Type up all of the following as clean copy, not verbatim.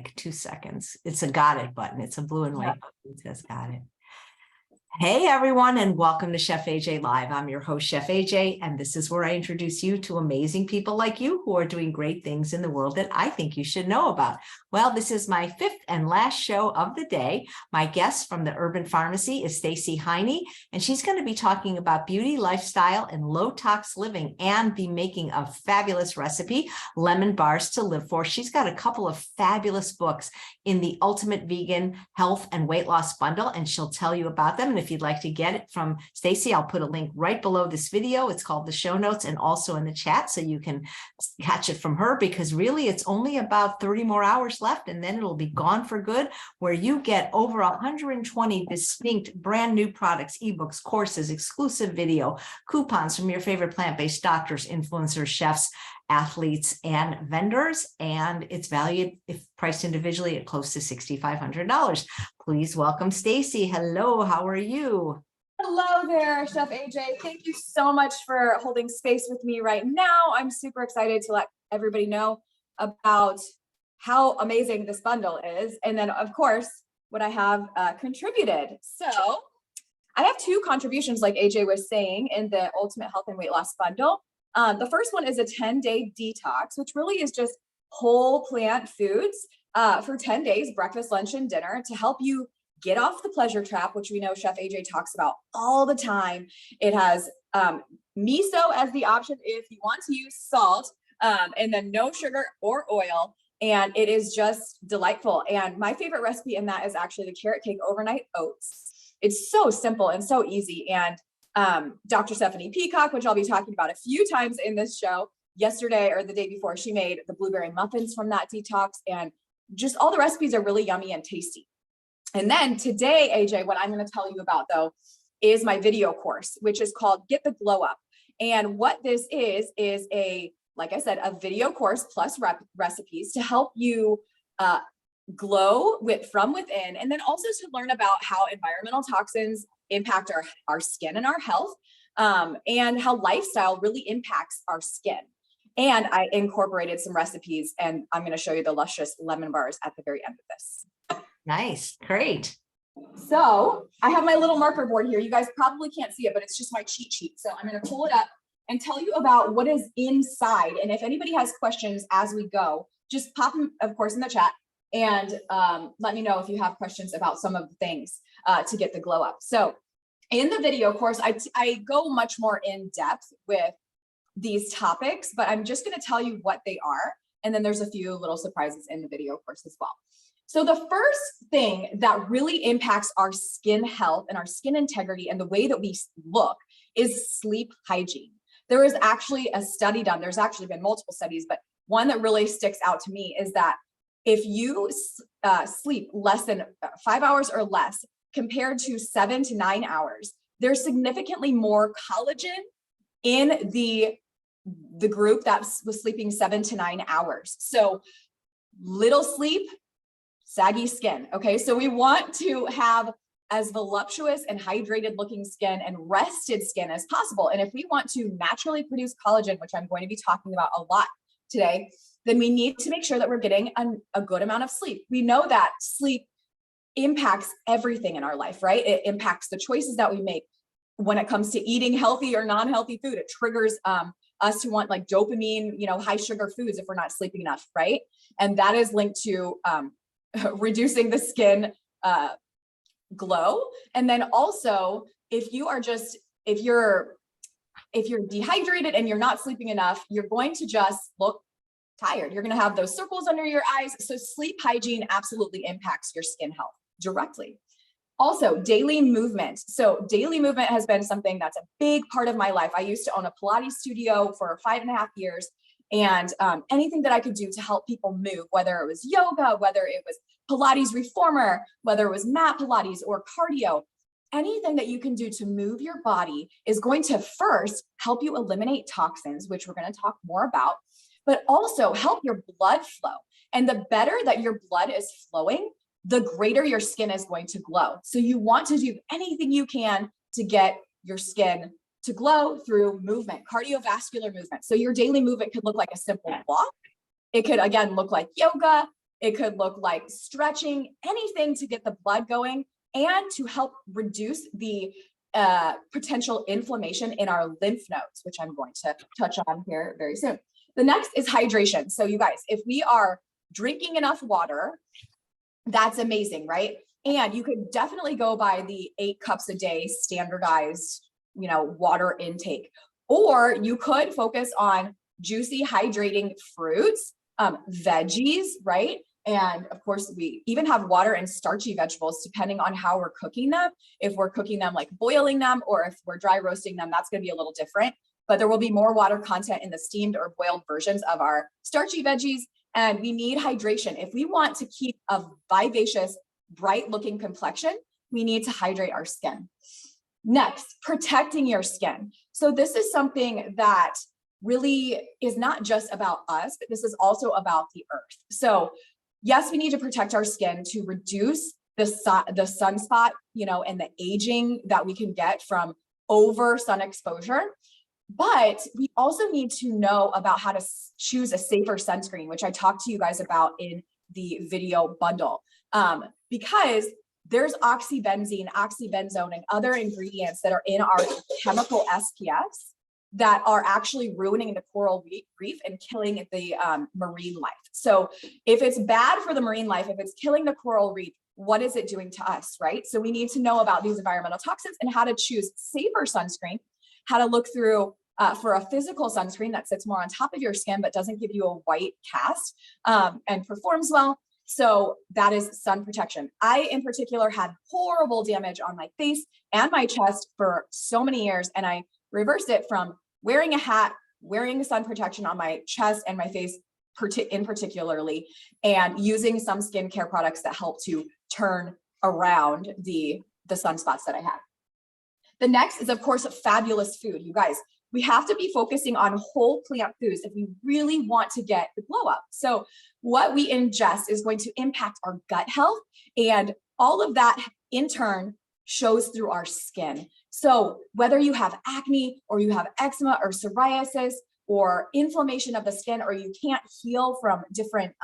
like 2 seconds. It's a got it button. It's a blue and white button. It says got it. Hey everyone, and welcome to Chef AJ Live. I'm your host, Chef AJ, and this is where I introduce you to amazing people like you who are doing great things in the world that I think you should know about. Well, this is my 5th and last show of the day. My guest from the Herban Farmacy is Stacey Heiny, and she's going to be talking about beauty, lifestyle, and low-tox living and the making of fabulous recipe, lemon bars to live for. She's got a couple of fabulous books in the Ultimate Vegan Health and Weight Loss Bundle, and she'll tell you about them. And if you'd like to get it from Stacey, I'll put a link right below this video. It's called the show notes and also in the chat, so you can catch it from her, because really it's only about 30 more hours left and then it'll be gone for good, where you get over 120 distinct brand new products, ebooks, courses, exclusive video, coupons from your favorite plant-based doctors, influencers, chefs, athletes, and vendors, and it's valued, if priced individually, at close to $6,500. Please welcome Stacey. Hello, how are you? Hello there, Chef AJ. Thank you so much for holding space with me right now. I'm super excited to let everybody know about how amazing this bundle is, and then of course what I have contributed. So I have 2 contributions, like AJ was saying, in the Ultimate Health and Weight Loss Bundle. The first one is a 10-day detox, which really is just whole plant foods for 10 days, breakfast, lunch, and dinner, to help you get off the pleasure trap, which we know Chef AJ talks about all the time. It has miso as the option if you want to use salt, and then no sugar or oil. And it is just delightful. And my favorite recipe in that is actually the carrot cake overnight oats. It's so simple and so easy. And Dr. Stephanie Peacock, which I'll be talking about a few times in this show, yesterday or the day before, she made the blueberry muffins from that detox, and just all the recipes are really yummy and tasty. And then today, AJ, what I'm going to tell you about though is my video course, which is called Get the Glow Up. And what this is a, like I said, a video course plus recipes to help you glow from within, and then also to learn about how environmental toxins impact our skin and our health, and how lifestyle really impacts our skin. And I incorporated some recipes, and I'm going to show you the luscious lemon bars at the very end of this. Nice, great. So I have my little marker board here. You guys probably can't see it, but it's just my cheat sheet. So I'm going to pull it up and tell you about what is inside. And if anybody has questions as we go, just pop them, of course, in the chat, and let me know if you have questions about some of the things to get the glow up. So in the video course, I go much more in depth with these topics, but I'm just going to tell you what they are. And then there's a few little surprises in the video course as well. So the first thing that really impacts our skin health and our skin integrity and the way that we look is sleep hygiene. There is actually a study done. There's actually been multiple studies, but one that really sticks out to me is that if you sleep less than 5 hours or less compared to 7 to 9 hours, there's significantly more collagen in the group that was sleeping 7 to 9 hours. So little sleep, saggy skin. Okay, so we want to have as voluptuous and hydrated looking skin and rested skin as possible. And if we want to naturally produce collagen, which I'm going to be talking about a lot today, then we need to make sure that we're getting a good amount of sleep. We know that sleep impacts everything in our life, right? It impacts the choices that we make when it comes to eating healthy or non-healthy food. It triggers us to want like dopamine, high sugar foods if we're not sleeping enough, right? And that is linked to reducing the skin glow. And then also, if you're dehydrated and you're not sleeping enough, you're going to just look tired. You're going to have those circles under your eyes. So sleep hygiene absolutely impacts your skin health directly. Also, daily movement. So daily movement has been something that's a big part of my life. I used to own a Pilates studio for 5.5 years, and anything that I could do to help people move, whether it was yoga, whether it was Pilates reformer, whether it was mat Pilates or cardio, anything that you can do to move your body is going to first help you eliminate toxins, which we're going to talk more about, but also help your blood flow. And the better that your blood is flowing, the greater your skin is going to glow. So you want to do anything you can to get your skin to glow through movement, cardiovascular movement. So your daily movement could look like a simple walk. It could, again, look like yoga. It could look like stretching, anything to get the blood going and to help reduce the potential inflammation in our lymph nodes, which I'm going to touch on here very soon. The next is hydration. So you guys, if we are drinking enough water, that's amazing, right? And you could definitely go by the 8 cups a day standardized, water intake, or you could focus on juicy, hydrating fruits, veggies, right? And of course, we even have water and starchy vegetables depending on how we're cooking them. If we're cooking them like boiling them, or if we're dry roasting them, that's going to be a little different. But there will be more water content in the steamed or boiled versions of our starchy veggies. And we need hydration. If we want to keep a vivacious, bright looking complexion, we need to hydrate our skin. Next, protecting your skin. So this is something that really is not just about us, but this is also about the earth. So yes, we need to protect our skin to reduce the sunspot, and the aging that we can get from over sun exposure. But we also need to know about how to choose a safer sunscreen, which I talked to you guys about in the video bundle, because there's oxybenzene, oxybenzone, and other ingredients that are in our chemical SPFs that are actually ruining the coral reef and killing the marine life. So if it's bad for the marine life, if it's killing the coral reef, what is it doing to us, right? So we need to know about these environmental toxins and how to choose safer sunscreen, how to look through for a physical sunscreen that sits more on top of your skin but doesn't give you a white cast and performs well. So that is sun protection. I, in particular, had horrible damage on my face and my chest for so many years, and I reversed it from wearing a hat, wearing sun protection on my chest and my face in particularly, and using some skincare products that help to turn around the sunspots that I had. The next is, of course, fabulous food. You guys, we have to be focusing on whole plant foods if we really want to get the glow up. So what we ingest is going to impact our gut health, and all of that in turn shows through our skin. So whether you have acne or you have eczema or psoriasis or inflammation of the skin, or you can't heal from different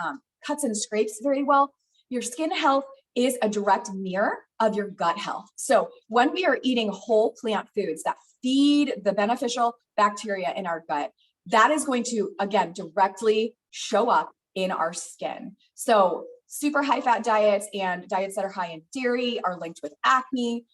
cuts and scrapes very well, your skin health is a direct mirror of your gut health. So when we are eating whole plant foods that feed the beneficial bacteria in our gut, that is going to, again, directly show up in our skin. So super high fat diets and diets that are high in dairy are linked with acne.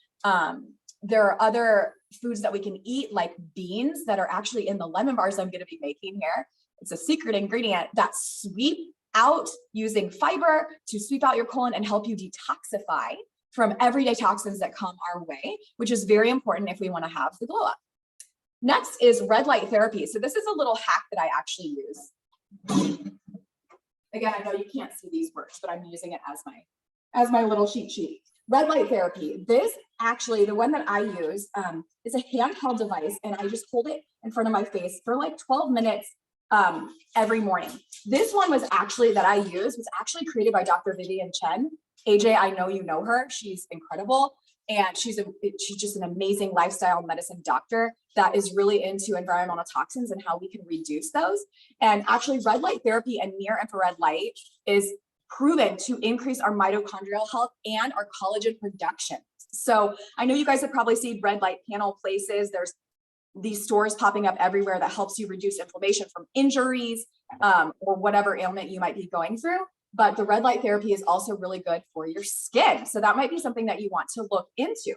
There are other foods that we can eat, like beans, that are actually in the lemon bars I'm going to be making here. It's a secret ingredient that sweep out, using fiber to sweep out your colon and help you detoxify from everyday toxins that come our way, which is very important if we want to have the glow up. Next is red light therapy. So this is a little hack that I actually use. Again, I know you can't see these words, but I'm using it as my little cheat sheet. Red light therapy. This actually, the one that I use is a handheld device, and I just hold it in front of my face for like 12 minutes every morning. This one was actually created by Dr. Vivian Chen. AJ, I know you know her. She's incredible. And she's just an amazing lifestyle medicine doctor that is really into environmental toxins and how we can reduce those. And actually, red light therapy and near infrared light is proven to increase our mitochondrial health and our collagen production. So I know you guys have probably seen red light panel places. There's these stores popping up everywhere that helps you reduce inflammation from injuries or whatever ailment you might be going through. But the red light therapy is also really good for your skin. So that might be something that you want to look into.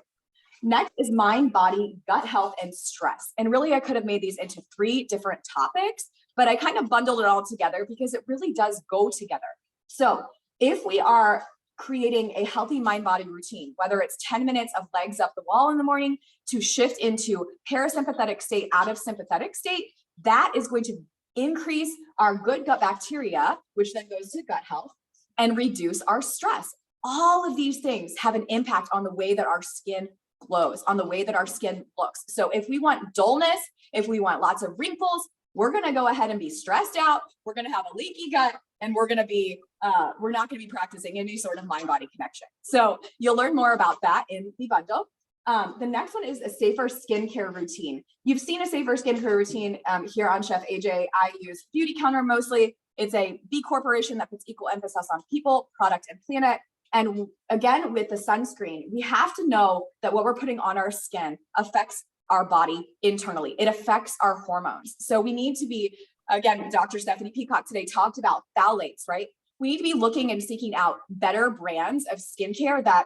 Next is mind, body, gut health, and stress. And really, I could have made these into 3 different topics, but I kind of bundled it all together because it really does go together. So if we are creating a healthy mind-body routine, whether it's 10 minutes of legs up the wall in the morning to shift into parasympathetic state out of sympathetic state, that is going to increase our good gut bacteria, which then goes to gut health, and reduce our stress. All of these things have an impact on the way that our skin glows, on the way that our skin looks. So if we want dullness, if we want lots of wrinkles, we're going to go ahead and be stressed out. We're going to have a leaky gut, and we're not going to be practicing any sort of mind-body connection. So you'll learn more about that in the bundle. The next one is a safer skincare routine. You've seen a safer skincare routine here on Chef AJ. I use Beauty Counter mostly. It's a B corporation that puts equal emphasis on people, product, and planet. And again, with the sunscreen, we have to know that what we're putting on our skin affects our body internally. It affects our hormones. So we need to be, again, Dr. Stephanie Peacock today talked about phthalates, right? We need to be looking and seeking out better brands of skincare that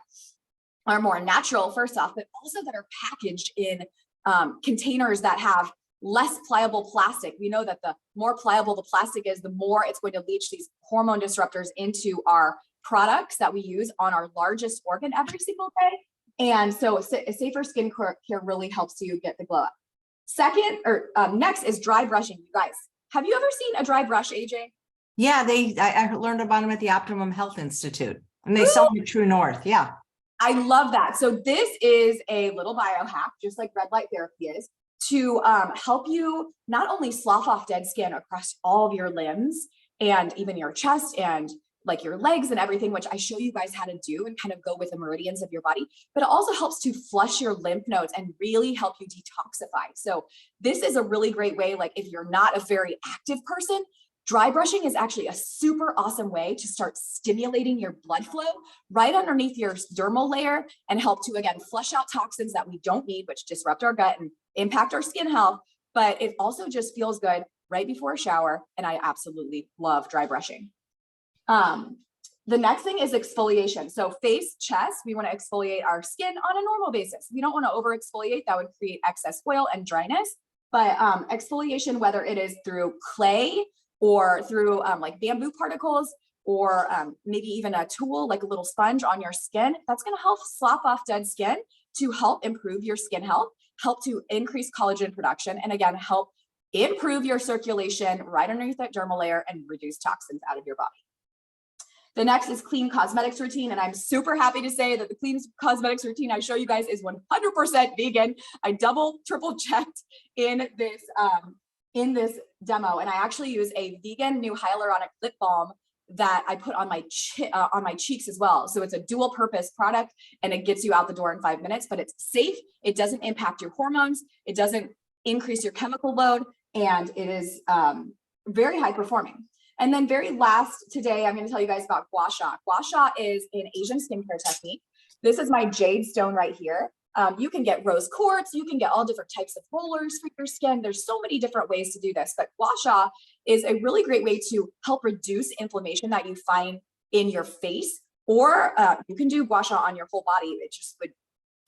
are more natural, first off, but also that are packaged in containers that have less pliable plastic. We know that the more pliable the plastic is, the more it's going to leach these hormone disruptors into our products that we use on our largest organ every single day. And so a safer skin care really helps you get the glow up. Next is dry brushing. You guys, have you ever seen a dry brush, AJ? Yeah, I learned about them at the Optimum Health Institute, and they sell them at True North. Yeah. I love that. So this is a little biohack, just like red light therapy is, to help you not only slough off dead skin across all of your limbs and even your chest and like your legs and everything, which I show you guys how to do and kind of go with the meridians of your body, but it also helps to flush your lymph nodes and really help you detoxify. So this is a really great way, like if you're not a very active person, dry brushing is actually a super awesome way to start stimulating your blood flow right underneath your dermal layer and help to, again, flush out toxins that we don't need, which disrupt our gut and impact our skin health. But it also just feels good right before a shower. And I absolutely love dry brushing. The next thing is exfoliation. So face, chest, we want to exfoliate our skin on a normal basis. We don't want to over exfoliate. That would create excess oil and dryness. But exfoliation, whether it is through clay or through like bamboo particles, or maybe even a tool like a little sponge on your skin, that's going to help slough off dead skin to help improve your skin health, help to increase collagen production, and again, help improve your circulation right underneath that dermal layer and reduce toxins out of your body. The next is clean cosmetics routine. And I'm super happy to say that the clean cosmetics routine I show you guys is 100% vegan. I double, triple checked in this demo. And I actually use a vegan new hyaluronic lip balm that I put on my cheeks as well. So it's a dual purpose product and it gets you out the door in 5 minutes, but it's safe. It doesn't impact your hormones. It doesn't increase your chemical load. And it is very high performing. And then very last today, I'm going to tell you guys about gua sha. Gua sha is an Asian skincare technique. This is my jade stone right here. You can get rose quartz. You can get all different types of rollers for your skin. There's so many different ways to do this, but gua sha is a really great way to help reduce inflammation that you find in your face, or you can do gua sha on your whole body. It just would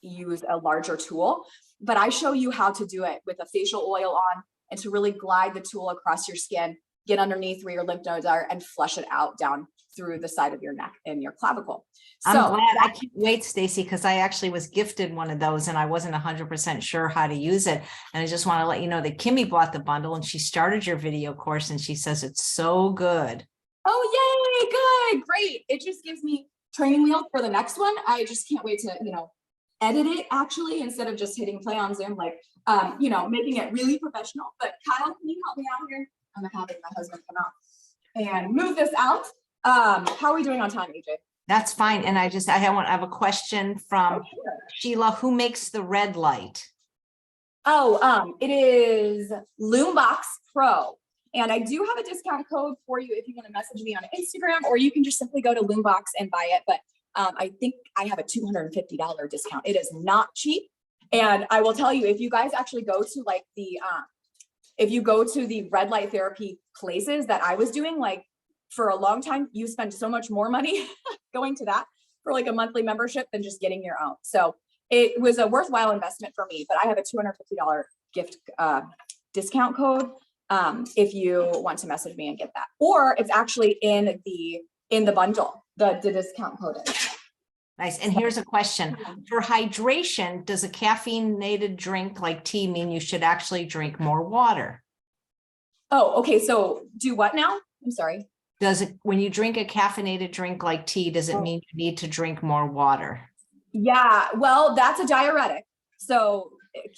use a larger tool, but I show you how to do it with a facial oil on and to really glide the tool across your skin, get underneath where your lymph nodes are and flush it out down through the side of your neck and your clavicle. So I'm glad. I can't wait, Stacey, because I actually was gifted one of those and I wasn't 100% sure how to use it. And I just want to let you know that Kimmy bought the bundle and she started your video course and she says it's so good. Oh, yay, good, great. It just gives me training wheels for the next one. I just can't wait to, edit it actually, instead of just hitting play on Zoom, like, making it really professional. But Kyle, can you help me out here? I'm having my husband come out and move this out. How are we doing on time, AJ? That's fine. And I have a question from Sheila. Who makes the red light? It is Loombox Pro. And I do have a discount code for you if you want to message me on Instagram, or you can just simply go to Loombox and buy it. But I think I have a $250 discount. It is not cheap. And I will tell you, if you guys actually go to like if you go to the red light therapy places that I was doing, like for a long time, you spend so much more money going to that for like a monthly membership than just getting your own. So it was a worthwhile investment for me, but I have a $250 gift discount code if you want to message me and get that. Or it's actually in the bundle, the discount code is. Nice. And here's a question. For hydration, does a caffeinated drink like tea mean you should actually drink more water? Oh, okay. So do what now? I'm sorry. When you drink a caffeinated drink like tea, does it mean you need to drink more water? Yeah, well, that's a diuretic. So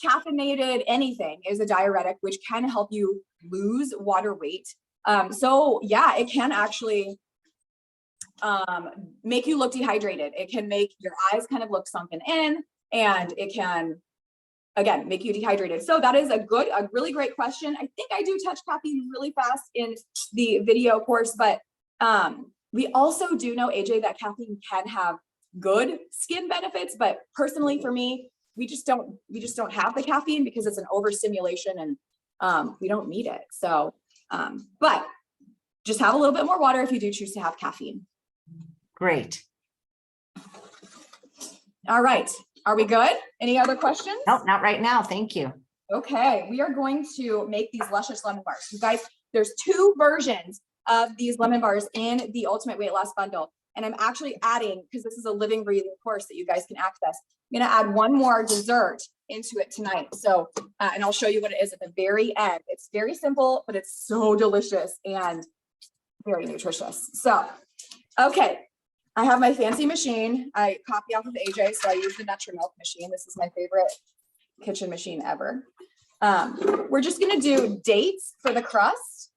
caffeinated anything is a diuretic, which can help you lose water weight. So yeah, it can actually make you look dehydrated. It can make your eyes kind of look sunken in, and it can again, make you dehydrated. So that is a really great question. I think I do touch caffeine really fast in the video course, but we also do know, AJ, that caffeine can have good skin benefits, but personally for me, we just don't have the caffeine because it's an overstimulation and we don't need it. So, but just have a little bit more water if you do choose to have caffeine. Great. All right. Are we good? Any other questions? Nope, not right now. Thank you. Okay. We are going to make these luscious lemon bars. You guys, there's 2 versions of these lemon bars in the Ultimate Weight Loss Bundle. And I'm actually adding, because this is a living, breathing course that you guys can access, I'm going to add one more dessert into it tonight. So, and I'll show you what it is at the very end. It's very simple, but it's so delicious and very nutritious. So, okay. I have my fancy machine. I copy off of AJ, so I use the Nutritionist machine. This is my favorite kitchen machine ever. We're just going to do dates for the crust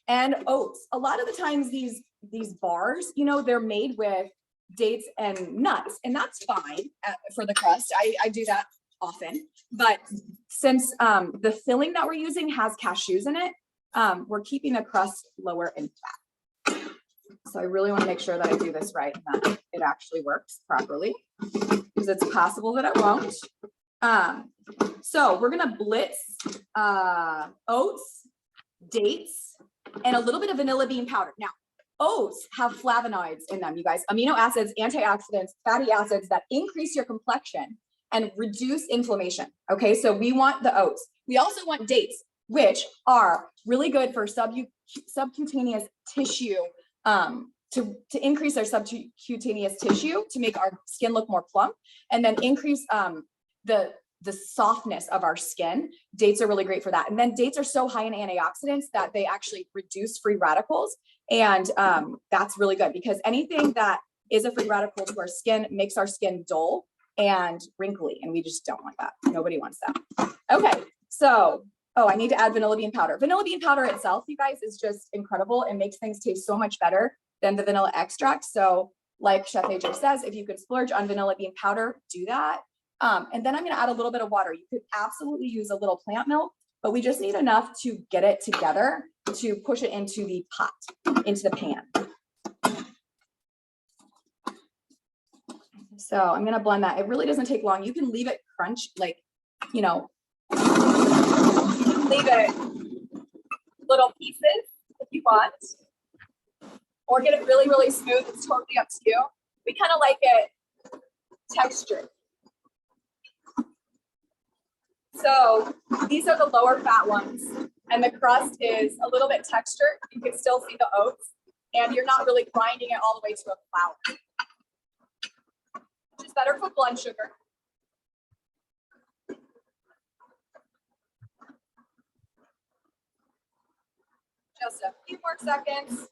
and oats. A lot of the times these bars, you know, they're made with dates and nuts, and that's fine for the crust. I do that often, but since the filling that we're using has cashews in it, we're keeping the crust lower in fat. So I really want to make sure that I do this right and that it actually works properly, because it's possible that it won't. So we're going to blitz oats, dates, and a little bit of vanilla bean powder. Now, oats have flavonoids in them, you guys, amino acids, antioxidants, fatty acids that increase your complexion and reduce inflammation. Okay, so we want the oats. We also want dates, which are really good for subcutaneous tissue, to increase our subcutaneous tissue to make our skin look more plump, and then increase the softness of our skin. Dates are really great for that. And then dates are so high in antioxidants that they actually reduce free radicals. And that's really good, because anything that is a free radical to our skin makes our skin dull and wrinkly. And we just don't want that. Nobody wants that. Okay. So, I need to add vanilla bean powder. Vanilla bean powder itself, you guys, is just incredible. It makes things taste so much better than the vanilla extract. So like Chef AJ says, if you could splurge on vanilla bean powder, do that. And then I'm going to add a little bit of water. You could absolutely use a little plant milk, but we just need enough to get it together to push it into the pot, into the pan. So I'm going to blend that. It really doesn't take long. You can leave it crunch, like, you know, leave it little pieces if you want, or get it really, really smooth. It's totally up to you. We kind of like it textured. So these are the lower fat ones, and the crust is a little bit textured. You can still see the oats, and you're not really grinding it all the way to a flour, which is better for blood sugar. Just a few more seconds.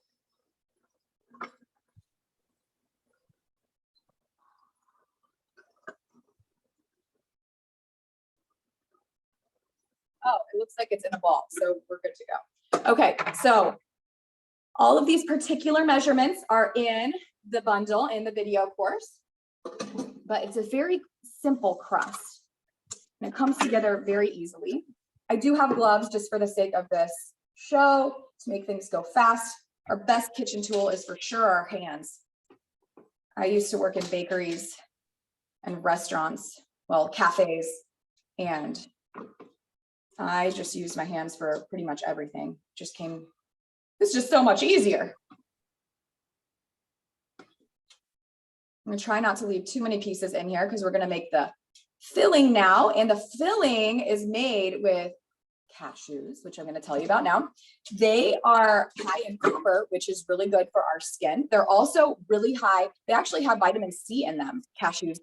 Oh, it looks like it's in a ball, so we're good to go. Okay, so all of these particular measurements are in the bundle in the video course, but it's a very simple crust, and it comes together very easily. I do have gloves just for the sake of this show to make things go fast. Our best kitchen tool is for sure our hands. I used to work in bakeries and restaurants, well, cafes, and I just used my hands for pretty much everything. It's just so much easier. I'm gonna try not to leave too many pieces in here because we're gonna make the filling now. And the filling is made with cashews, which I'm gonna tell you about now. They are high in copper, which is really good for our skin. They're also really high. They actually have vitamin C in them, cashews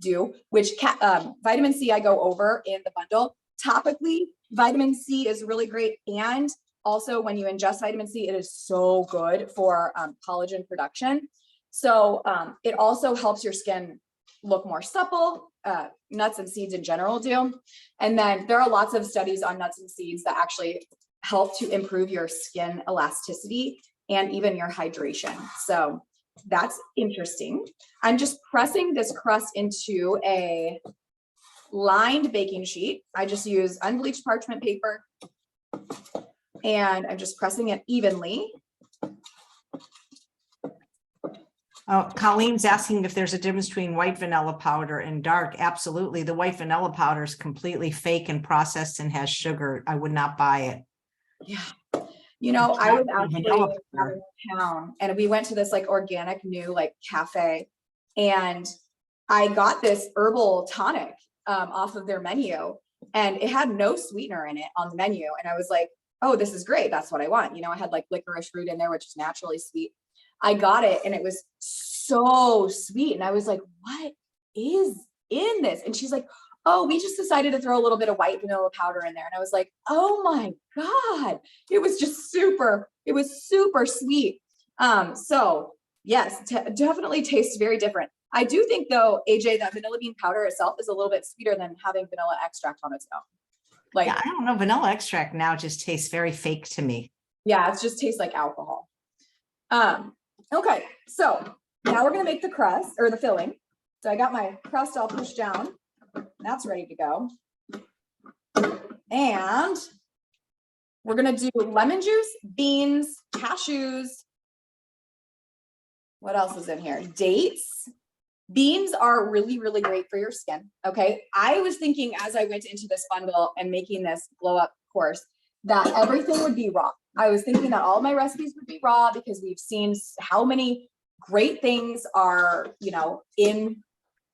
do, which vitamin C I go over in the bundle. Topically, vitamin C is really great. And also when you ingest vitamin C, it is so good for collagen production. So it also helps your skin look more supple. Nuts and seeds in general do. And then there are lots of studies on nuts and seeds that actually help to improve your skin elasticity and even your hydration. So that's interesting. I'm just pressing this crust into a lined baking sheet. I just use unbleached parchment paper and I'm just pressing it evenly. Oh, Colleen's asking if there's a difference between white vanilla powder and dark. Absolutely. The white vanilla powder is completely fake and processed and has sugar. I would not buy it. Yeah. You know, I was actually Vanilla out of town and we went to this like organic new like cafe and I got this herbal tonic off of their menu and it had no sweetener in it on the menu. And I was like, oh, this is great. That's what I want. You know, I had like licorice root in there, which is naturally sweet. I got it and it was so sweet. And I was like, what is in this? And she's like, oh, we just decided to throw a little bit of white vanilla powder in there. And I was like, oh my God, it was just super sweet. So yes, definitely tastes very different. I do think though, AJ, that vanilla bean powder itself is a little bit sweeter than having vanilla extract on its own. Like, yeah, I don't know. Vanilla extract now just tastes very fake to me. Yeah, it just tastes like alcohol. Okay, so now we're gonna make the crust or the filling. So I got my crust all pushed down. That's ready to go. And we're gonna do lemon juice, beans, cashews. What else is in here? Dates. Beans are really, really great for your skin. Okay. I was thinking as I went into this bundle and making this glow up course that everything would be raw. I was thinking that all my recipes would be raw because we've seen how many great things are, you know, in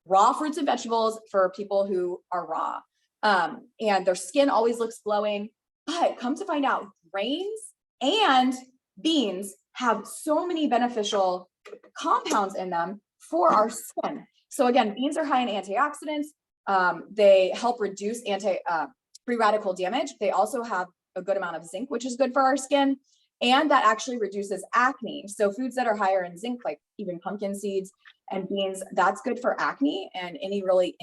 raw fruits and vegetables for people who are raw. And their skin always looks glowing, but come to find out grains and beans have so many beneficial compounds in them for our skin. So again, beans are high in antioxidants. They help reduce free radical damage. They also have a good amount of zinc, which is good for our skin. And that actually reduces acne. So foods that are higher in zinc, like even pumpkin seeds and beans, that's good for acne and any really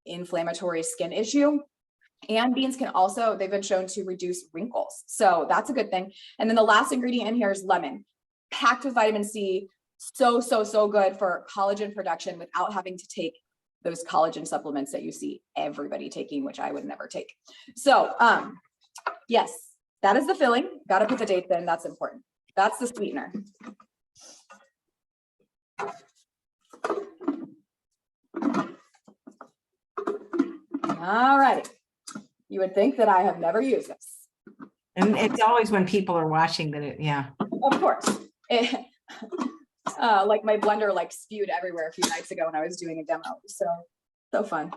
inflammatory skin issue. And beans can also, they've been shown to reduce wrinkles. So that's a good thing. And then the last ingredient in here is lemon, packed with vitamin C. So good for collagen production without having to take those collagen supplements that you see everybody taking, which I would never take. So, yes, that is the filling. Got to put the dates in. That's important. That's the sweetener. All right. You would think that I have never used this. And it's always when people are watching that it, yeah. Of course. Like my blender like spewed everywhere a few nights ago when I was doing a demo. So fun.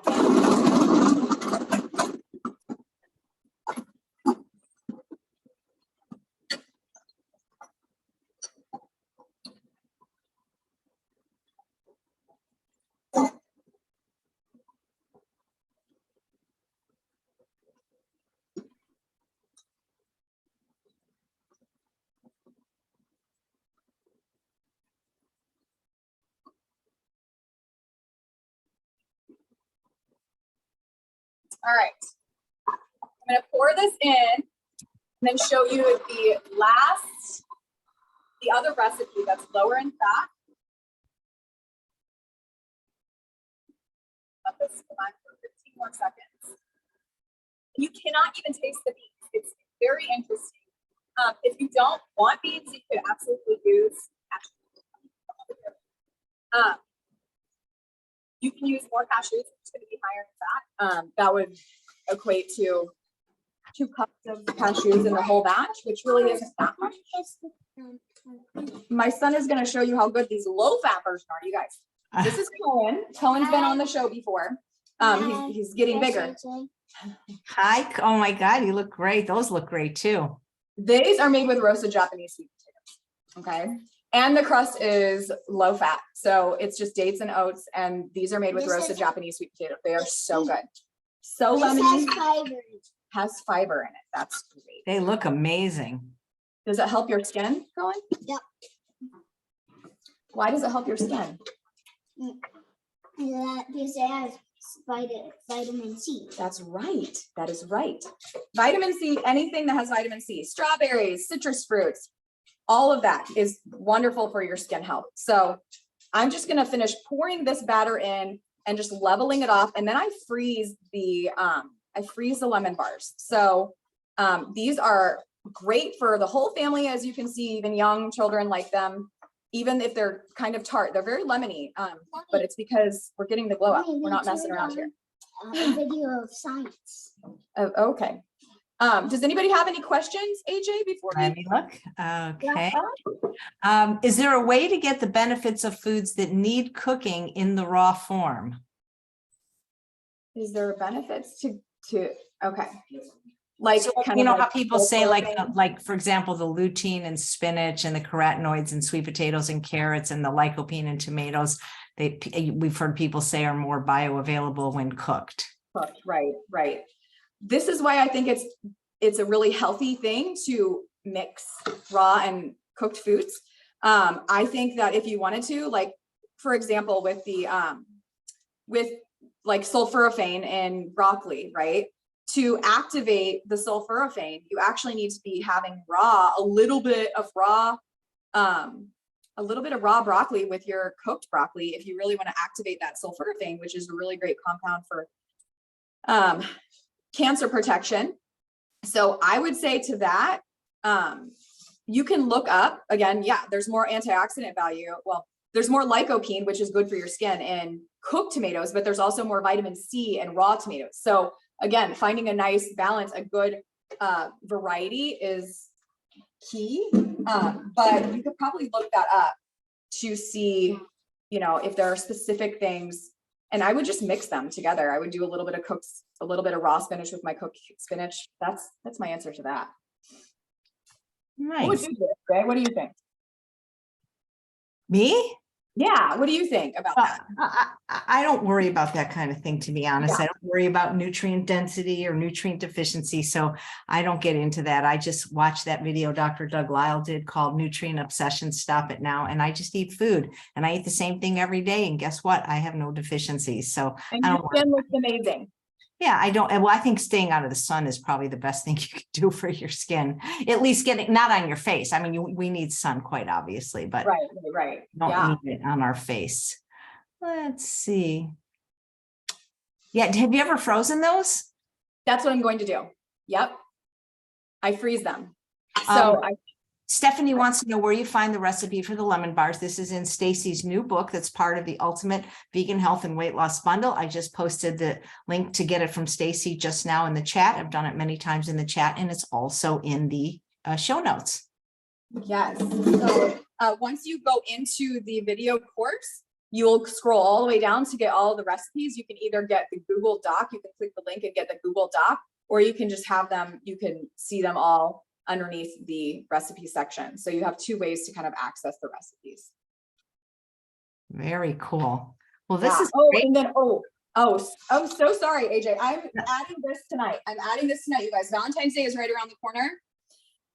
All right, I'm going to pour this in and then show you the other recipe that's lower in fat. Let this come on for 15 more seconds. You cannot even taste the beans. It's very interesting. If you don't want beans, you could absolutely use cashews. You can use more cashews, it's going to be higher in fat. That would equate to 2 cups of cashews in the whole batch, which really isn't that much. My son is going to show you how good these low-fat versions are, you guys. This is Cohen. Cohen's been on the show before. He's getting bigger. Hi. Oh my God, you look great. Those look great too. These are made with roasted Japanese sweet potatoes. Okay. And the crust is low fat. So it's just dates and oats. And these are made with roasted Japanese sweet potato. They are so good. So lemony. Has fiber in it. That's great. They look amazing. Does it help your skin, Cohen? Yep. Why does it help your skin? Because it has vitamin C. That's right. That is right. Vitamin C, anything that has vitamin C, strawberries, citrus fruits, all of that is wonderful for your skin health. So I'm just going to finish pouring this batter in. and just leveling it off. And then I freeze the lemon bars. So these are great for the whole family, as you can see, even young children like them, even if they're kind of tart. They're very lemony, but it's because we're getting the glow up. We're not messing around here. A video of science. Oh, okay. Does anybody have any questions, AJ, before Let me look. Okay. Is there a way to get the benefits of foods that need cooking in the raw form? Is there benefits to okay. Like, So, kind you of know like how people say sulfur like, for example, the lutein and spinach and the carotenoids and sweet potatoes and carrots and the lycopene and tomatoes, we've heard people say are more bioavailable when cooked. Right, right. This is why I think it's a really healthy thing to mix raw and cooked foods. I think that if you wanted to, like, for example, with the with like sulforaphane in broccoli, right? To activate the sulforaphane, you actually need to be having a little bit of raw broccoli with your cooked broccoli if you really want to activate that sulforaphane, which is a really great compound for cancer protection. So I would say to that, you can look up again. Yeah, there's more antioxidant value. Well, there's more lycopene, which is good for your skin in cooked tomatoes, but there's also more vitamin C in raw tomatoes. So again, finding a nice balance, a good variety is key. But you could probably look that up to see, you know, if there are specific things. And I would just mix them together. I would do a little bit of raw spinach with my cooked spinach. That's my answer to that. Nice. What would you do, Ray? What do you think? Me? Yeah. What do you think about that? I don't worry about that kind of thing, to be honest. Yeah. I don't worry about nutrient density or nutrient deficiency. So I don't get into that. I just watched that video Dr. Doug Lisle did called Nutrient Obsession, Stop It Now. And I just eat food and I eat the same thing every day. And guess what? I have no deficiencies. So And I your don't skin looks amazing. Yeah, I don't. Well, I think staying out of the sun is probably the best thing you can do for your skin. At least getting not on your face. I mean, we need sun quite obviously, but Right. don't Yeah. need it on our face. Let's see. Yeah, have you ever frozen those? That's what I'm going to do. Yep. I freeze them. So Stephanie wants to know where you find the recipe for the lemon bars. This is in Stacey's new book that's part of the Ultimate Vegan Health and Weight Loss Bundle. I just posted the link to get it from Stacey just now in the chat. I've done it many times in the chat, and it's also in the show notes. yes. So once you go into the video course, you'll scroll all the way down to get all the recipes. You can either get the Google Doc, you can click the link and get the Google Doc, or you can just have them, you can see them all underneath the recipe section. So you have two ways to kind of access the recipes. Very cool. Well, this is great. And then, so sorry, AJ. I'm adding this tonight. You guys. Valentine's Day is right around the corner.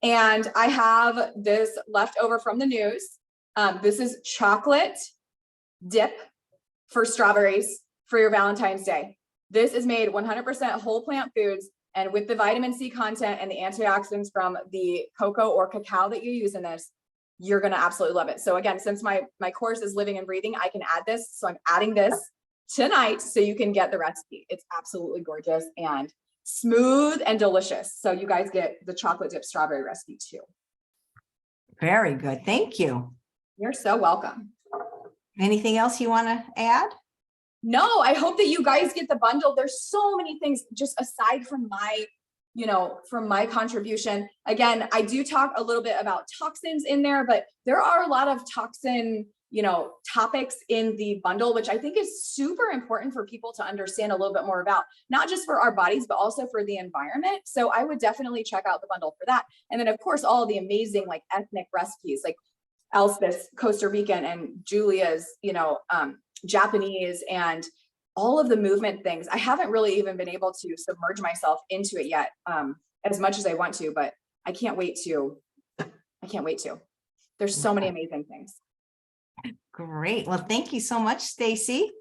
And I have this left over from the news. This is chocolate dip for strawberries for your Valentine's Day. This is made 100% whole plant foods. And with the vitamin C content and the antioxidants from the cocoa or cacao that you use in this, you're going to absolutely love it. So again, since my course is living and breathing, I can add this. So I'm adding this tonight so you can get the recipe. It's absolutely gorgeous and smooth and delicious. So you guys get the chocolate dip strawberry recipe too. very good. Thank you. You're so welcome. Anything else you want to add? No, I hope that you guys get the bundle. There's so many things just aside from my contribution. Again, I do talk a little bit about toxins in there, but there are a lot of toxin, topics in the bundle, which I think is super important for people to understand a little bit more about, not just for our bodies, but also for the environment. So I would definitely check out the bundle for that. And then of course, all the amazing like ethnic recipes, like Elspeth's Costa Rican and Julia's, Japanese, and all of the movement things. I haven't really even been able to submerge myself into it yet, as much as I want to, but I can't wait to. There's so many amazing things. Great. Well, thank you so much, Stacey.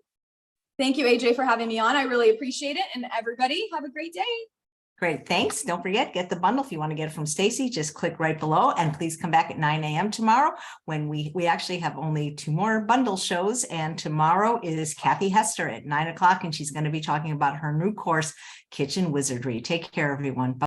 Thank you, AJ, for having me on. I really appreciate it. And everybody have a great day. Great, thanks. Don't forget, get the bundle. If you want to get it from Stacey, just click right below, and please come back at 9 a.m. tomorrow when we actually have only 2 more bundle shows. And tomorrow is Kathy Hester at 9 o'clock, and she's going to be talking about her new course, Kitchen Wizardry. Take care, everyone. Bye.